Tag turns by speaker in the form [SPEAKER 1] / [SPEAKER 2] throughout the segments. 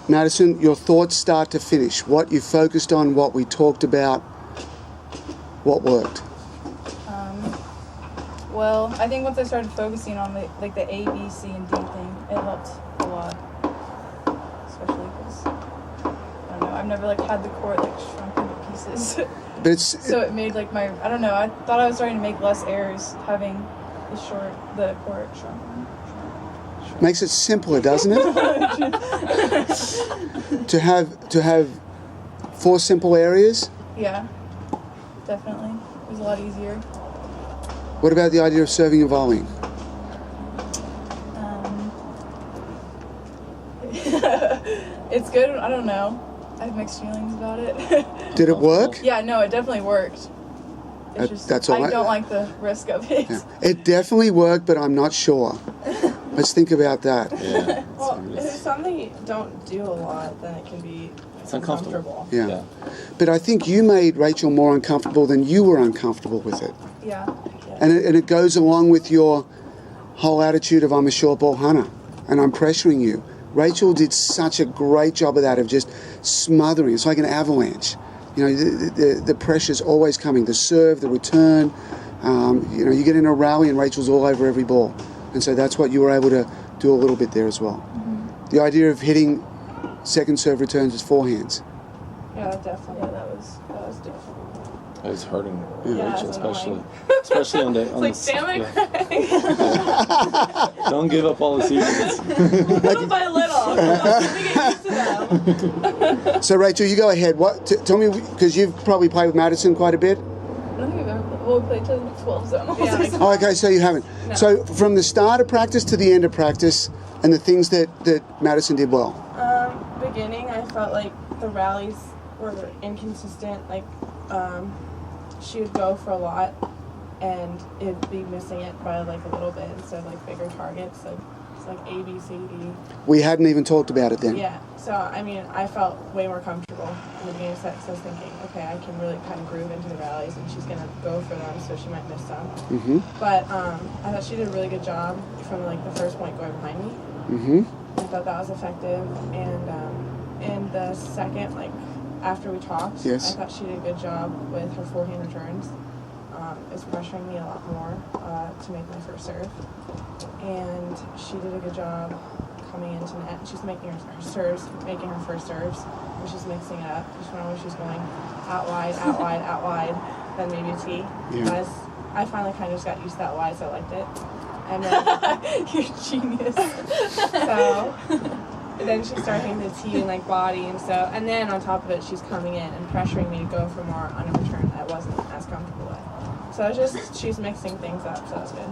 [SPEAKER 1] Madison, your thoughts start to finish. What you focused on, what we talked about, what worked?
[SPEAKER 2] Well, I think once I started focusing on the A, B, C, and D thing, it helped a lot. Especially because, I don't know, I've never had the core shrunk into pieces.
[SPEAKER 1] But
[SPEAKER 2] so it made I don't know, I thought I was starting to make less errors having the core shrunk.
[SPEAKER 1] Makes it simpler, doesn't it? to have 4 simple areas?
[SPEAKER 2] Yeah, definitely. It was a lot easier.
[SPEAKER 1] What about the idea of serving and volleying?
[SPEAKER 2] It's good. I don't know. I have mixed feelings about it.
[SPEAKER 1] Did it work?
[SPEAKER 2] Yeah, no, it definitely worked. It's just,
[SPEAKER 1] that's all
[SPEAKER 2] I don't like the risk of it.
[SPEAKER 1] Yeah. It definitely worked, but I'm not sure. Let's think about that.
[SPEAKER 3] Yeah.
[SPEAKER 4] Well, if it's something you don't do a lot, then it can be uncomfortable.
[SPEAKER 1] Yeah. But I think you made Rachel more uncomfortable than you were uncomfortable with it.
[SPEAKER 2] Yeah.
[SPEAKER 1] And it goes along with your whole attitude of I'm a short ball hunter and I'm pressuring you. Rachel did such a great job of that, of just smothering. It's like an avalanche. The pressure's always coming. The serve, the return. You get in a rally and Rachel's all over every ball. And so that's what you were able to do a little bit there as well. Mm-hmm. The idea of hitting second serve returns with forehands.
[SPEAKER 4] Yeah, definitely. Yeah, that was difficult.
[SPEAKER 3] It was hurting
[SPEAKER 4] Rachel,
[SPEAKER 3] especially on the.
[SPEAKER 4] Damn it, Craig.
[SPEAKER 3] Don't give up all the secrets.
[SPEAKER 4] Little by little. I'm gonna get used to them.
[SPEAKER 1] So Rachel, you go ahead. Tell me, because you've probably played with Madison quite a bit.
[SPEAKER 2] I don't think we've ever we played to the 12 zone.
[SPEAKER 4] Yeah,
[SPEAKER 1] oh, okay, so you haven't.
[SPEAKER 4] No.
[SPEAKER 1] So from the start of practice to the end of practice, and the things that Madison did well.
[SPEAKER 4] Beginning, I felt like the rallies were inconsistent. She would go for a lot, and it'd be missing it by a little bit instead of bigger targets. So it's A, B, C, D.
[SPEAKER 1] We hadn't even talked about it then.
[SPEAKER 4] Yeah. So I felt way more comfortable in the beginning of set. So I was thinking, okay, I can really kind of groove into the rallies, and she's gonna go for them, so she might miss some.
[SPEAKER 1] Mm-hmm.
[SPEAKER 4] But I thought she did a really good job from the first point going behind me.
[SPEAKER 1] Mm-hmm.
[SPEAKER 4] I thought that was effective, and in the second, after we talked,
[SPEAKER 1] yes.
[SPEAKER 4] I thought she did a good job with her forehand returns. It's pressuring me a lot more to make my first serve, and she did a good job coming into net. She's making her serves, making her first serves, and she's mixing it up. Just when she's going out wide, then maybe a tee.
[SPEAKER 1] Yeah.
[SPEAKER 4] I finally kind of just got used to that wide, so I liked it. And then
[SPEAKER 2] you're a genius.
[SPEAKER 4] So. And then she started hitting the tee and body and so, and then on top of it, she's coming in and pressuring me to go for more on a return that I wasn't as comfortable with. So she's mixing things up, so that's good.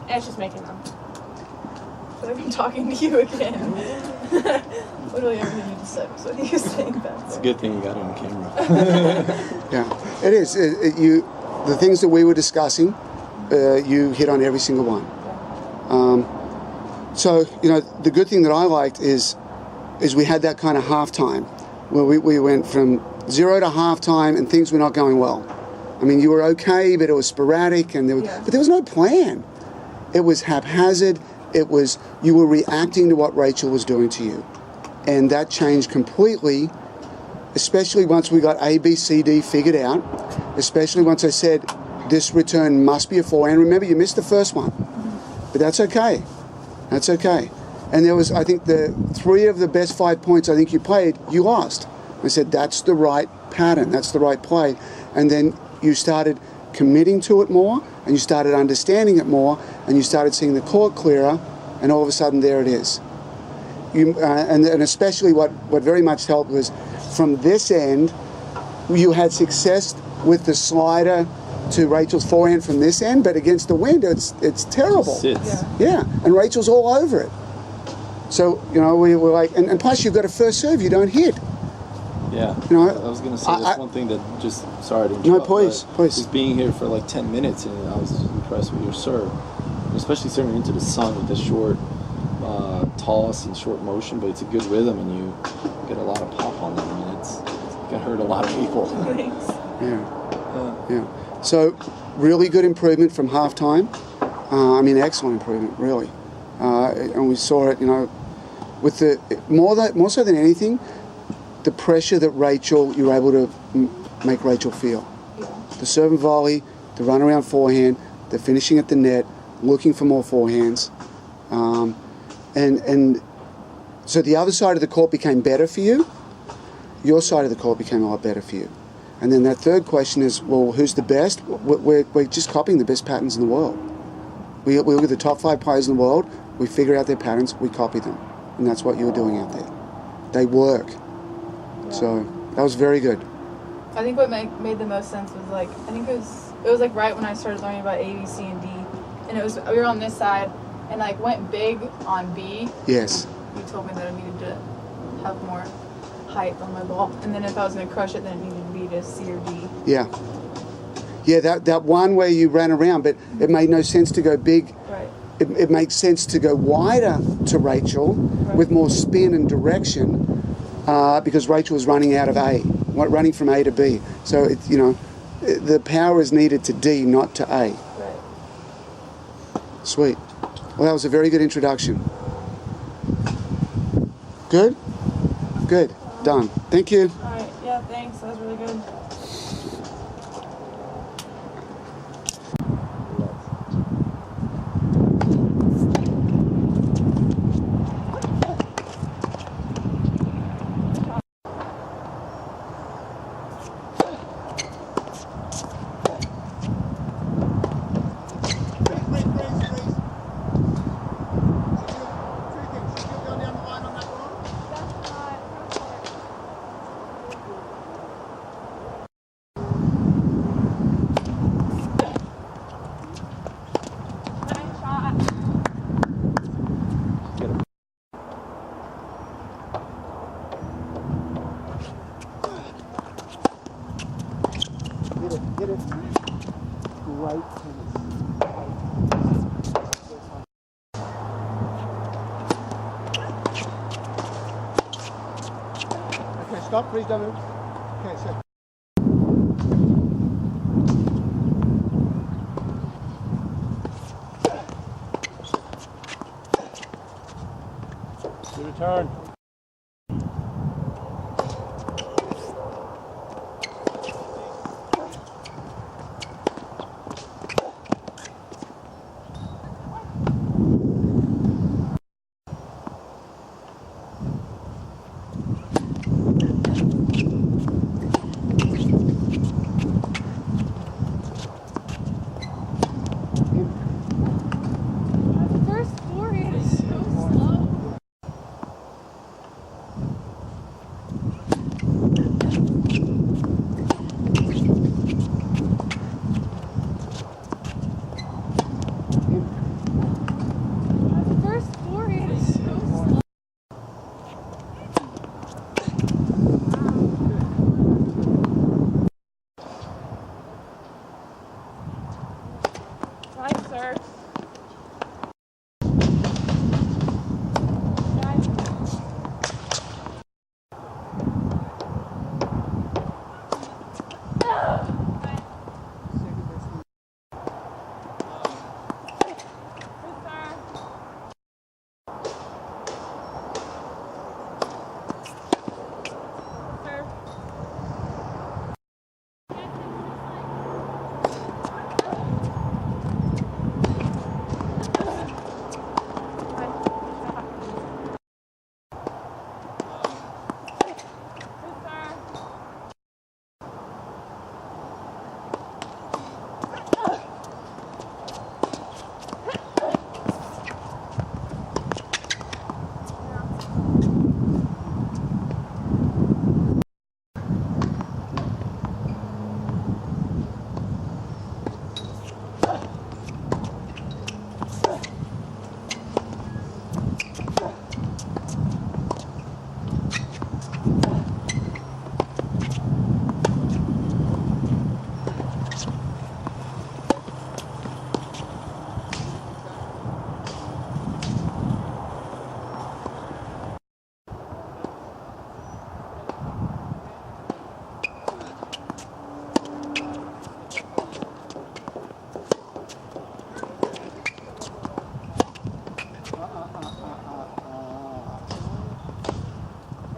[SPEAKER 4] And she's making them.
[SPEAKER 2] I feel like I'm talking to you again. Literally everything you just said was what you were saying back.
[SPEAKER 3] It's a good thing you got it on camera.
[SPEAKER 1] Yeah, it is. The things that we were discussing, you hit on every single one. So, the good thing that I liked is we had that kind of halftime where we went from 0 to halftime and things were not going well. I mean, you were okay, but it was sporadic, but there was no plan. It was haphazard. It was, you were reacting to what Rachel was doing to you. And that changed completely, especially once we got A, B, C, D figured out, especially once I said, this return must be a forehand. Remember, you missed the first one, but that's okay. That's okay. And there was, I think, the 3 of the best 5 points I think you played, you lost. I said, that's the right pattern. That's the right play. And then you started committing to it more, and you started understanding it more, and you started seeing the court clearer, and all of a sudden, there it is. And especially what very much helped was from this end, you had success with the slider to Rachel's forehand from this end, but against the wind, it's terrible. Yeah, and Rachel's all over it. So, we were like, and plus you've got a first serve you don't hit.
[SPEAKER 3] Yeah, I was going to say that's one thing that just, sorry to interrupt.
[SPEAKER 1] No, please.
[SPEAKER 3] Just being here for 10 minutes, and I was impressed with your serve, especially serving into the sun with the short toss and short motion, but it's a good rhythm, and you get a lot of pop on them, and it's going to hurt a lot of people.
[SPEAKER 2] Thanks.
[SPEAKER 1] Yeah. So, really good improvement from halftime. Excellent improvement, really. And we saw it, with the more so than anything, the pressure that you're able to make Rachel feel.
[SPEAKER 2] Yeah.
[SPEAKER 1] The serve and volley, the run around forehand, the finishing at the net, looking for more forehands, and so the other side of the court became better for you. Your side of the court became a lot better for you. And then that third question is, well, who's the best? We're just copying the best patterns in the world. We look at the top 5 players in the world, we figure out their patterns, we copy them. And that's what you're doing out there. They work.
[SPEAKER 2] Yeah.
[SPEAKER 1] So that was very good.
[SPEAKER 2] I think what made the most sense was like, I think it was like right when I started learning about A, B, C, and D. And we were on this side and like went big on B.
[SPEAKER 1] Yes.
[SPEAKER 2] You told me that I needed to have more height on my ball. And then if I was going to crush it, then it needed to be to C or D.
[SPEAKER 1] Yeah. Yeah, that one where you ran around, but it made no sense to go big.
[SPEAKER 2] Right.
[SPEAKER 1] It makes sense to go wider to Rachel with more spin and direction because Rachel was running out of A, running from A to B. So, the power is needed to D, not to A.
[SPEAKER 2] Right.
[SPEAKER 1] Sweet. Well, that was a very good introduction. Good? Good. Done. Thank you.
[SPEAKER 2] All right. Yeah, thanks. That was really good.
[SPEAKER 1] Get it. Great tennis. Okay, stop. Please don't move. Okay, so.
[SPEAKER 5] Do a turn.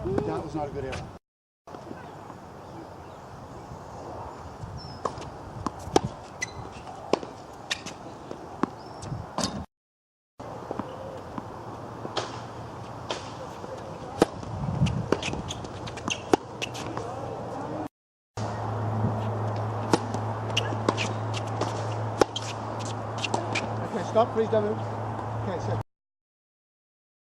[SPEAKER 1] That was not a good error. Okay, stop, please don't move. Okay, so